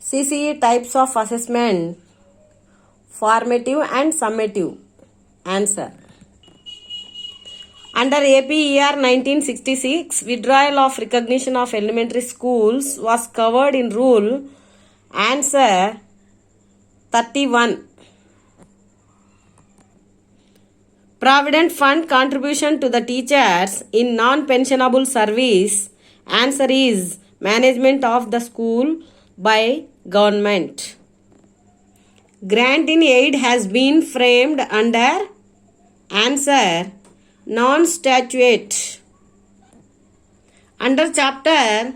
CCE types of assessment: formative and summative. Answer. Under APER 1966, withdrawal of recognition of elementary schools was covered in Rule. Answer 31. Provident Fund contribution to the teachers in non-pensionable service. Answer is management of the school by government. Grant in aid has been framed under. Answer non-statute. Under chapter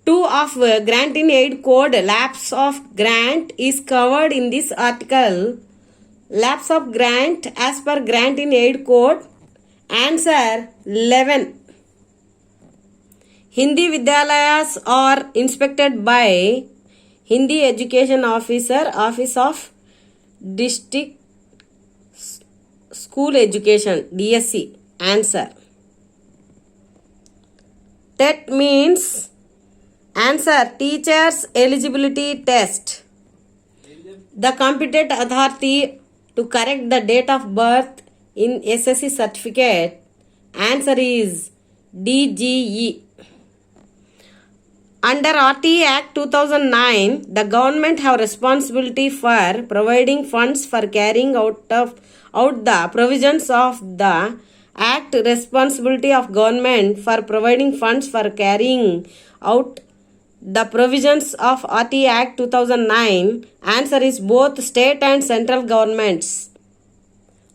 2 of Grant in Aid Code, lapse of grant is covered in this article. Lapse of grant as per Grant in Aid Code. Answer 11. Hindi Vidyalayas are inspected by Hindi Education Officer, Office of District School Education, DSC. Answer. TET means. Answer Teachers Eligibility Test. The competent authority to correct the date of birth in SSC certificate. Answer is DGE. Under RT Act 2009, the government have responsibility for providing funds for carrying out the provisions of the Act. Responsibility of government for providing funds for carrying out the provisions of RT Act 2009. Answer is both state and central governments.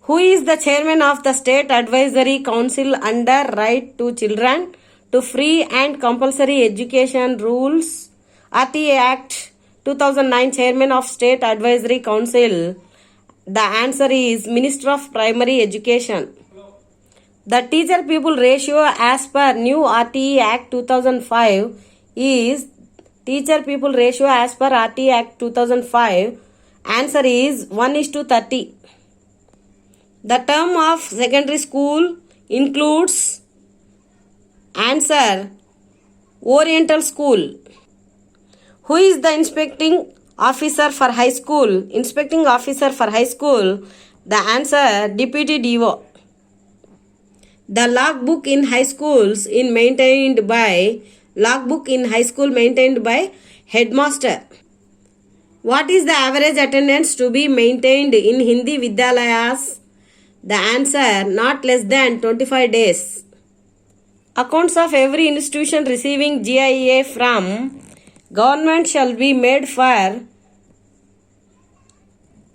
Who is the chairman of the State Advisory Council under Right to Children to Free and Compulsory Education Rules? RT Act 2009 Chairman of State Advisory Council. The answer is Minister of Primary Education. The teacher pupil ratio as per new RT Act 2005 is teacher pupil ratio as per RT Act 2005. Answer is 1:30. The term of secondary school includes. Answer Oriental School. Who is the inspecting officer for high school? Inspecting officer for high school. The answer Deputy DO. The logbook in high schools is maintained by headmaster. What is the average attendance to be maintained in Hindi Vidyalayas? The answer not less than 25 days. Accounts of every institution receiving GIA from government shall be made for.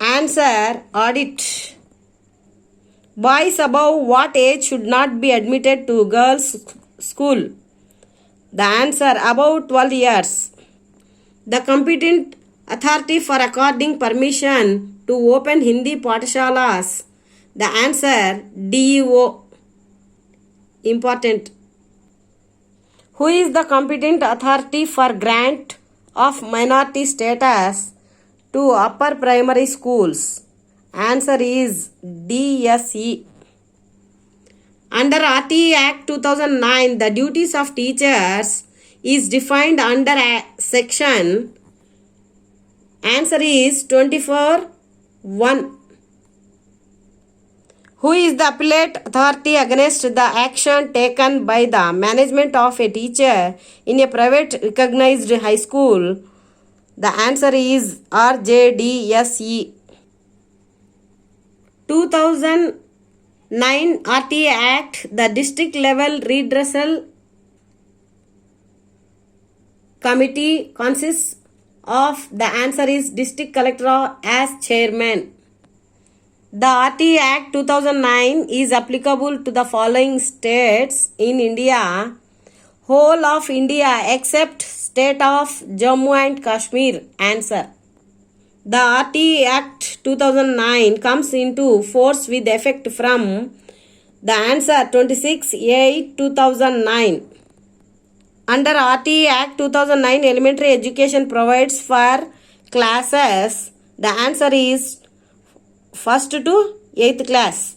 Answer audit. Boys above what age should not be admitted to girls' school? The answer above 12 years. The competent authority for according permission to open Hindi Pathshalas. The answer DEO. Important. Who is the competent authority for grant of minority status to upper primary schools? Answer is DSE. Under RT Act 2009, the duties of teachers is defined under section. Answer is 24(1). Who is the appellate authority against the action taken by the management of a teacher in a private recognized high school? The answer is RJDSE. 2009 RT Act, the district level redressal committee consists of. The answer is district collector as chairman. The RT Act 2009 is applicable to the following states in India: whole of India except state of Jammu and Kashmir. Answer. The RT Act 2009 comes into force with effect from. The answer 26/8/2009. Under RT Act 2009, elementary education provides for classes. The answer is 1st to 8th class.